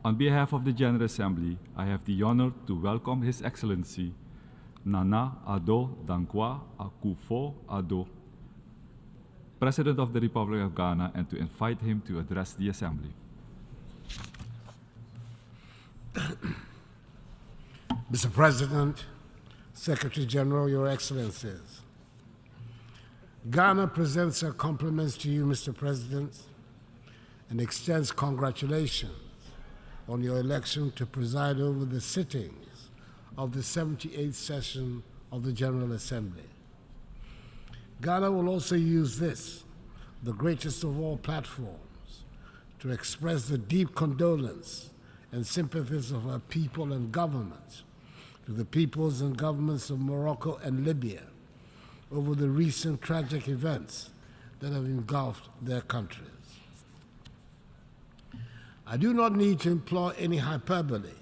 On behalf of the General Assembly, I have the honor to welcome His Excellency Nana Addo Dankwa Akufo-Addo, President of the Republic of Ghana, and to invite him to address the Assembly. Mr. President, Secretary General, Your Excellencies, Ghana presents her compliments to you, Mr. President, and extends congratulations on your election to preside over the sittings of the 78th session of the General Assembly. Ghana will also use this, the greatest of all platforms, to express the deep condolence and sympathies of our people and government to the peoples and governments of Morocco and Libya over the recent tragic events that have engulfed their countries. I do not need to employ any hyperbole,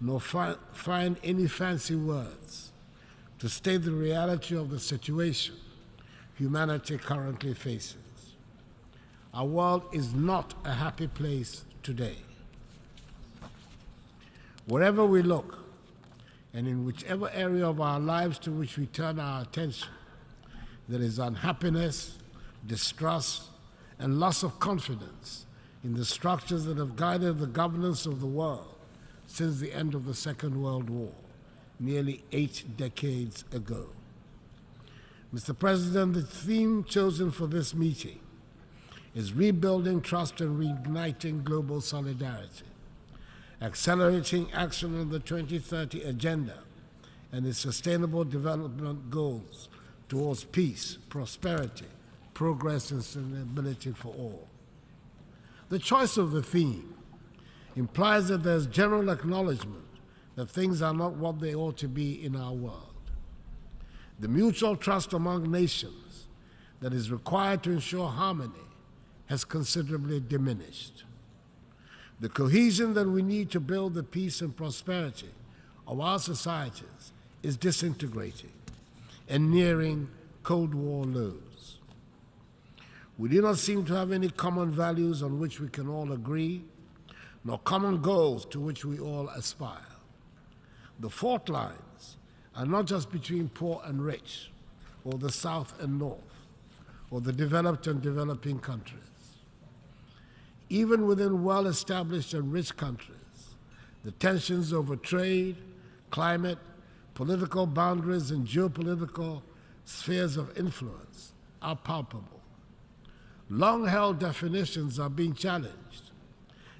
nor find any fancy words to state the reality of the situation humanity currently faces. Our world is not a happy place today. Wherever we look, and in whichever area of our lives to which we turn our attention, there is unhappiness, distrust, and loss of confidence in the structures that have guided the governance of the world since the end of the Second World War, nearly 8 decades ago. Mr. President, the theme chosen for this meeting is rebuilding trust and reigniting global solidarity, accelerating action on the 2030 Agenda and its sustainable development goals towards peace, prosperity, progress, and sustainability for all. The choice of the theme implies that there's general acknowledgement that things are not what they ought to be in our world. The mutual trust among nations that is required to ensure harmony has considerably diminished. The cohesion that we need to build the peace and prosperity of our societies is disintegrating and nearing Cold War lows. We do not seem to have any common values on which we can all agree, nor common goals to which we all aspire. The fault lines are not just between poor and rich, or the South and North, or the developed and developing countries. Even within well-established and rich countries, the tensions over trade, climate, political boundaries, and geopolitical spheres of influence are palpable. Long-held definitions are being challenged,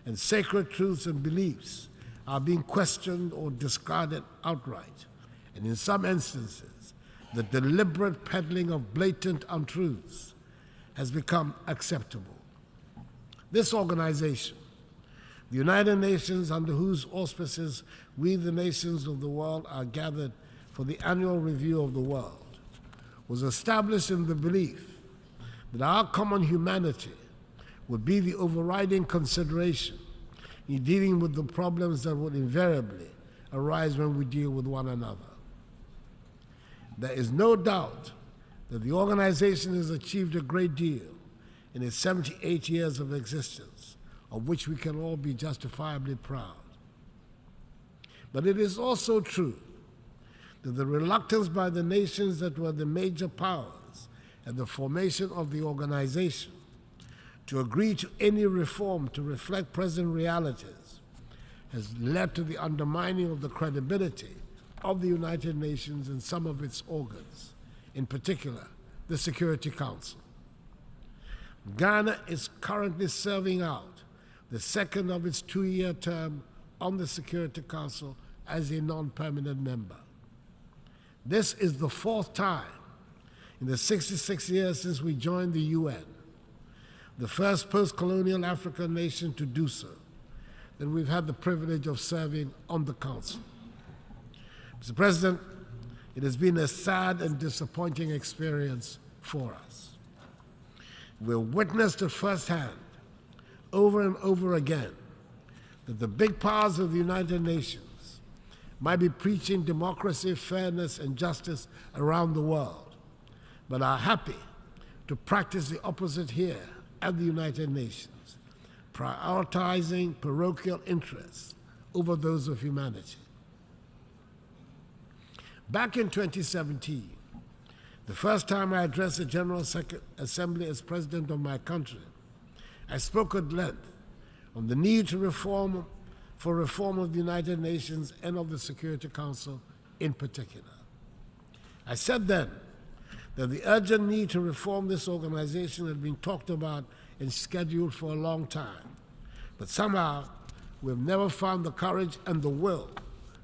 and sacred truths and beliefs are being questioned or discarded outright, and in some instances, the deliberate peddling of blatant untruths has become acceptable. This organization, the United Nations, under whose auspices we, the nations of the world, are gathered for the annual review of the world, was established in the belief that our common humanity would be the overriding consideration in dealing with the problems that would invariably arise when we deal with one another. There is no doubt that the organization has achieved a great deal in its 78 years of existence, of which we can all be justifiably proud. But it is also true that the reluctance by the nations that were the major powers at the formation of the organization to agree to any reform to reflect present realities has led to the undermining of the credibility of the United Nations and some of its organs, in particular, the Security Council. Ghana is currently serving out the second of its 2-year term on the Security Council as a non-permanent member. This is the 4th time in the 66 years since we joined the UN, the first post-colonial African nation to do so, that we've had the privilege of serving on the Council. Mr. President, it has been a sad and disappointing experience for us. We've witnessed it firsthand, over and over again, that the big powers of the United Nations might be preaching democracy, fairness, and justice around the world, but are happy to practice the opposite here at the United Nations, prioritizing parochial interests over those of humanity. Back in 2017, the first time I addressed the General Assembly as president of my country, I spoke at length on the need to reform of the United Nations and of the Security Council in particular. I said then that the urgent need to reform this organization had been talked about and scheduled for a long time, but somehow we've never found the courage and the will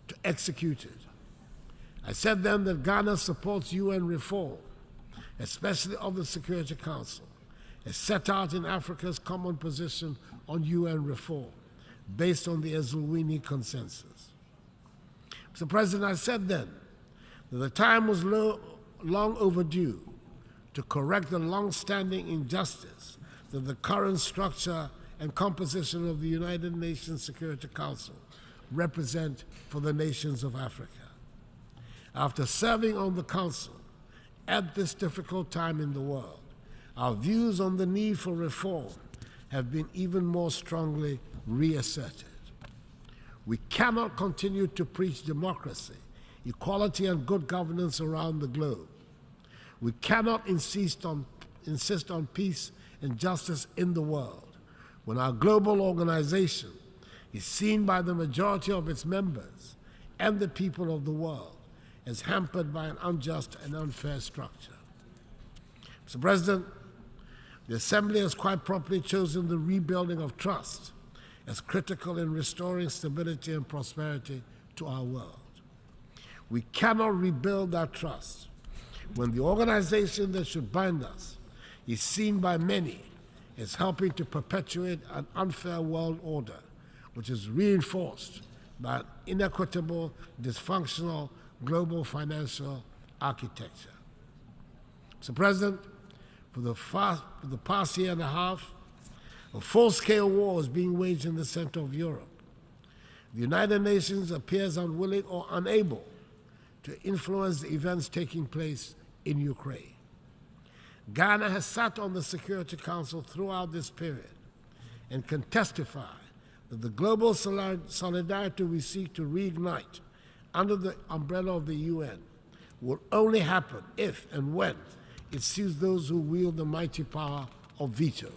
to execute it. I said then that Ghana supports UN reform, especially of the Security Council, as set out in Africa's common position on UN reform, based on the Eswatini Consensus. Mr. President, I said then that the time was long overdue to correct the long-standing injustice that the current structure and composition of the United Nations Security Council represent for the nations of Africa. After serving on the Council at this difficult time in the world, our views on the need for reform have been even more strongly reasserted. We cannot continue to preach democracy, equality, and good governance around the globe. We cannot insist on peace and justice in the world when our global organization is seen by the majority of its members and the people of the world as hampered by an unjust and unfair structure. Mr. President, the Assembly has quite properly chosen the rebuilding of trust as critical in restoring stability and prosperity to our world. We cannot rebuild that trust when the organization that should bind us is seen by many as helping to perpetuate an unfair world order, which is reinforced by an inequitable, dysfunctional global financial architecture. Mr. President, for the past year and a half, a full-scale war is being waged in the center of Europe. The United Nations appears unwilling or unable to influence the events taking place in Ukraine. Ghana has sat on the Security Council throughout this period and can testify that the global solidarity we seek to reignite under the umbrella of the UN will only happen if and when it suits those who wield the mighty power of veto.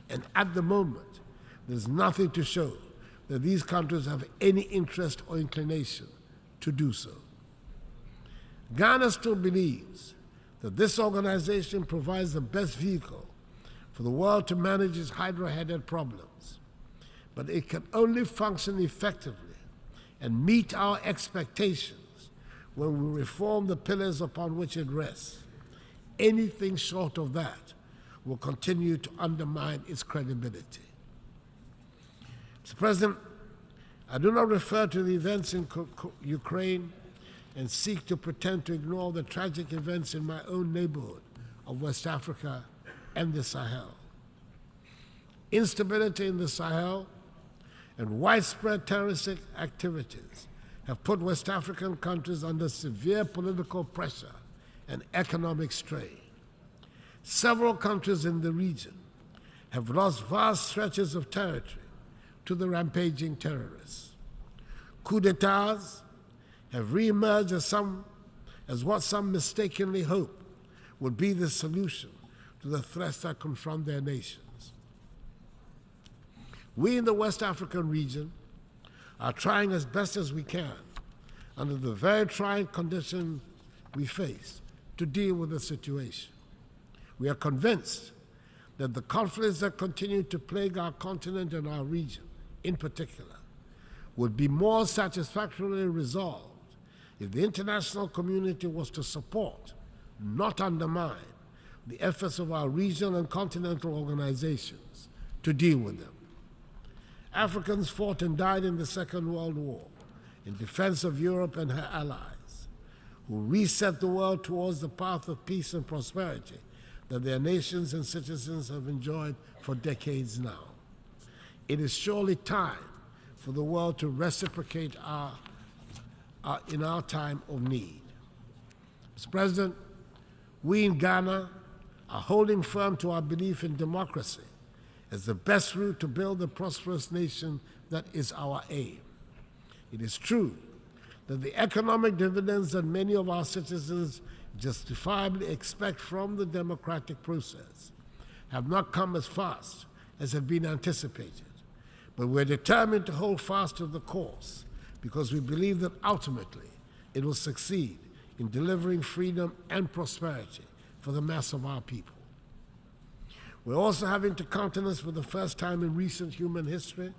And at the moment, there's nothing to show that these countries have any interest or inclination to do so. Ghana still believes that this organization provides the best vehicle for the world to manage its hydra-headed problems, but it can only function effectively and meet our expectations when we reform the pillars upon which it rests. Anything short of that will continue to undermine its credibility. Mr. President, I do not refer to the events in Ukraine and seek to pretend to ignore the tragic events in my own neighborhood of West Africa and the Sahel. Instability in the Sahel and widespread terroristic activities have put West African countries under severe political pressure and economic strain. Several countries in the region have lost vast stretches of territory to the rampaging terrorists. Coup d'etats have reemerged as what some mistakenly hope would be the solution to the threats that confront their nations. We in the West African region are trying as best as we can, under the very trying conditions we face, to deal with the situation. We are convinced that the conflicts that continue to plague our continent and our region, in particular, would be more satisfactorily resolved if the international community was to support, not undermine, the efforts of our regional and continental organizations to deal with them. Africans fought and died in the Second World War in defense of Europe and her allies, who reset the world towards the path of peace and prosperity that their nations and citizens have enjoyed for decades now. It is surely time for the world to reciprocate in our time of need. Mr. President, we in Ghana are holding firm to our belief in democracy as the best route to build the prosperous nation that is our aim. It is true that the economic dividends that many of our citizens justifiably expect from the democratic process have not come as fast as had been anticipated. But we're determined to hold fast to the course because we believe that ultimately it will succeed in delivering freedom and prosperity for the mass of our people. We're also having to countenance for the first time in recent human history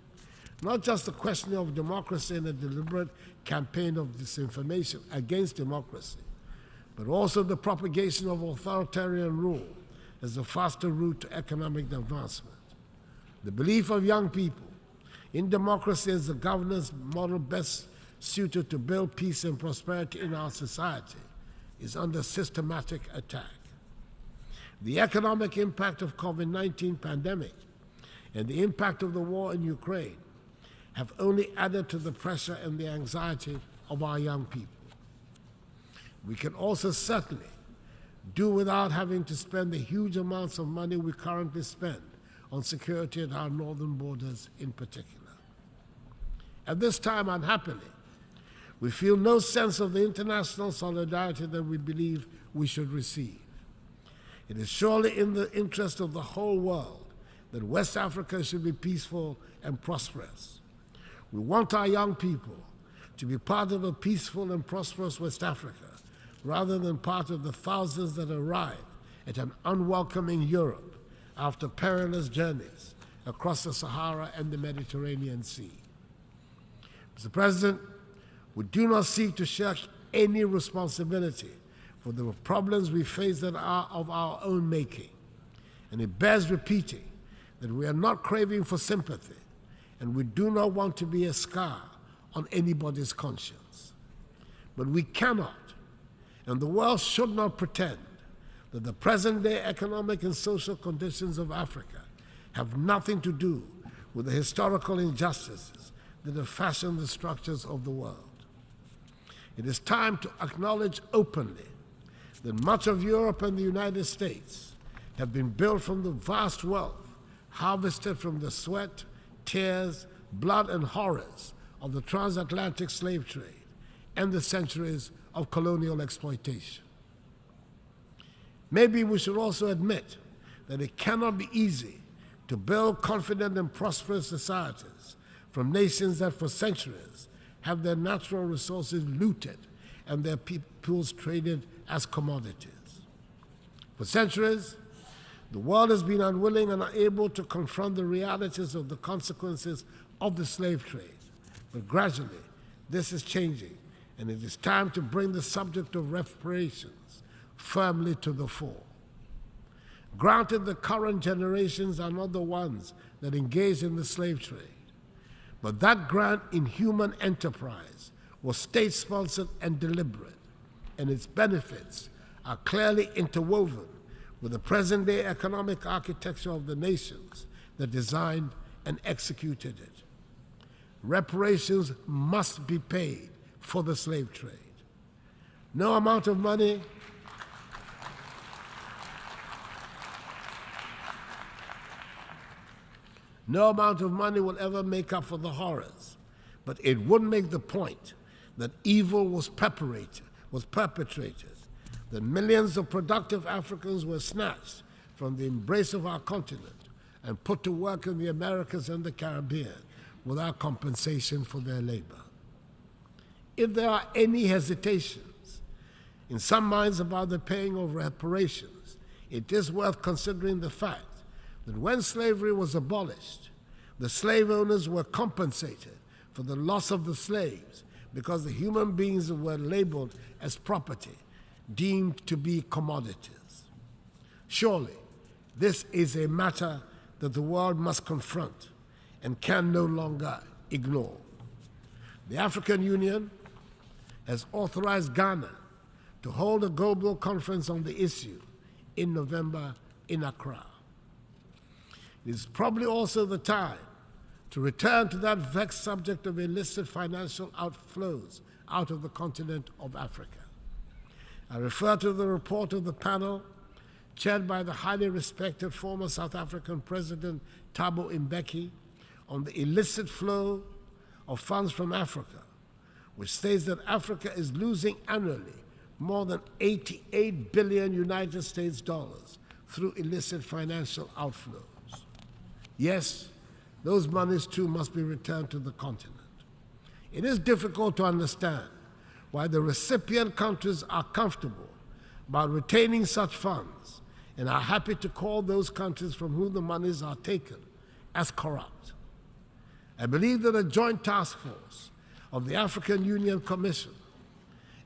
not just the question of democracy and a deliberate campaign of disinformation against democracy, but also the propagation of authoritarian rule as a faster route to economic advancement. The belief of young people in democracy as the governance model best suited to build peace and prosperity in our society is under systematic attack. The economic impact of COVID-19 pandemic and the impact of the war in Ukraine have only added to the pressure and the anxiety of our young people. We can also certainly do without having to spend the huge amounts of money we currently spend on security at our northern borders in particular. At this time, unhappily, we feel no sense of the international solidarity that we believe we should receive. It is surely in the interest of the whole world that West Africa should be peaceful and prosperous. We want our young people to be part of a peaceful and prosperous West Africa, rather than part of the thousands that arrive at an unwelcoming Europe after perilous journeys across the Sahara and the Mediterranean Sea. Mr. President, we do not seek to shirk any responsibility for the problems we face that are of our own making. And it bears repeating that we are not craving for sympathy, and we do not want to be a scar on anybody's conscience. But we cannot, and the world should not pretend that the present-day economic and social conditions of Africa have nothing to do with the historical injustices that have fashioned the structures of the world. It is time to acknowledge openly that much of Europe and the United States have been built from the vast wealth harvested from the sweat, tears, blood, and horrors of the transatlantic slave trade and the centuries of colonial exploitation. Maybe we should also admit that it cannot be easy to build confident and prosperous societies from nations that for centuries have their natural resources looted and their peoples traded as commodities. For centuries, the world has been unwilling and unable to confront the realities of the consequences of the slave trade. But gradually, this is changing, and it is time to bring the subject of reparations firmly to the fore. Granted, the current generations are not the ones that engaged in the slave trade, but that grand inhuman enterprise was state-sponsored and deliberate, and its benefits are clearly interwoven with the present-day economic architecture of the nations that designed and executed it. Reparations must be paid for the slave trade. No amount of money will ever make up for the horrors, but it would make the point that evil was perpetrated, that millions of productive Africans were snatched from the embrace of our continent and put to work in the Americas and the Caribbean without compensation for their labor. If there are any hesitations in some minds about the paying of reparations, it is worth considering the fact that when slavery was abolished, the slave owners were compensated for the loss of the slaves because the human beings were labeled as property, deemed to be commodities. Surely, this is a matter that the world must confront and can no longer ignore. The African Union has authorized Ghana to hold a global conference on the issue in November in Accra. It is probably also the time to return to that vexed subject of illicit financial outflows out of the continent of Africa. I refer to the report of the panel chaired by the highly respected former South African President Thabo Mbeki, on the illicit flow of funds from Africa, which states that Africa is losing annually more than 88 billion United States dollars through illicit financial outflows. Yes, those monies too must be returned to the continent. It is difficult to understand why the recipient countries are comfortable about retaining such funds and are happy to call those countries from whom the monies are taken as corrupt. I believe that a joint task force of the African Union Commission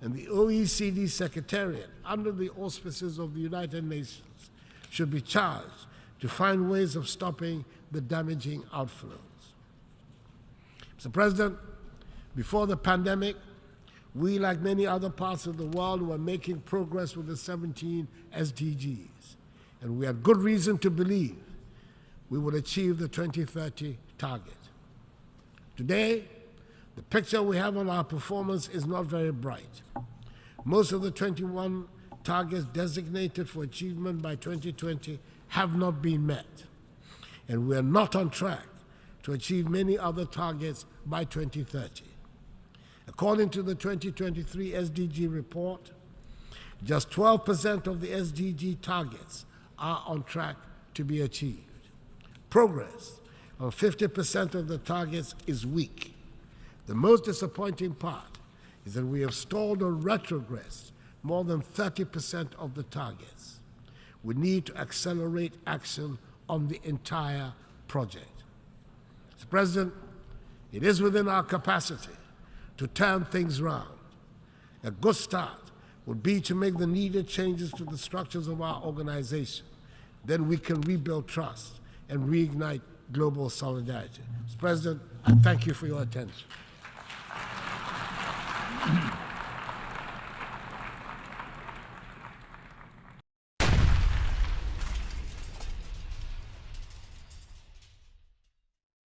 and the OECD Secretariat, under the auspices of the United Nations, should be charged to find ways of stopping the damaging outflows. Mr. President, before the pandemic, we, like many other parts of the world, were making progress with the 17 SDGs, and we had good reason to believe we would achieve the 2030 target. Today, the picture we have on our performance is not very bright. Most of the 21 targets designated for achievement by 2020 have not been met, and we are not on track to achieve many other targets by 2030. According to the 2023 SDG report, just 12% of the SDG targets are on track to be achieved. Progress on 50% of the targets is weak. The most disappointing part is that we have stalled or retrogressed more than 30% of the targets. We need to accelerate action on the entire project. Mr. President, it is within our capacity to turn things around. A good start would be to make the needed changes to the structures of our organization. Then we can rebuild trust and reignite global solidarity. Mr. President, I thank you for your attention.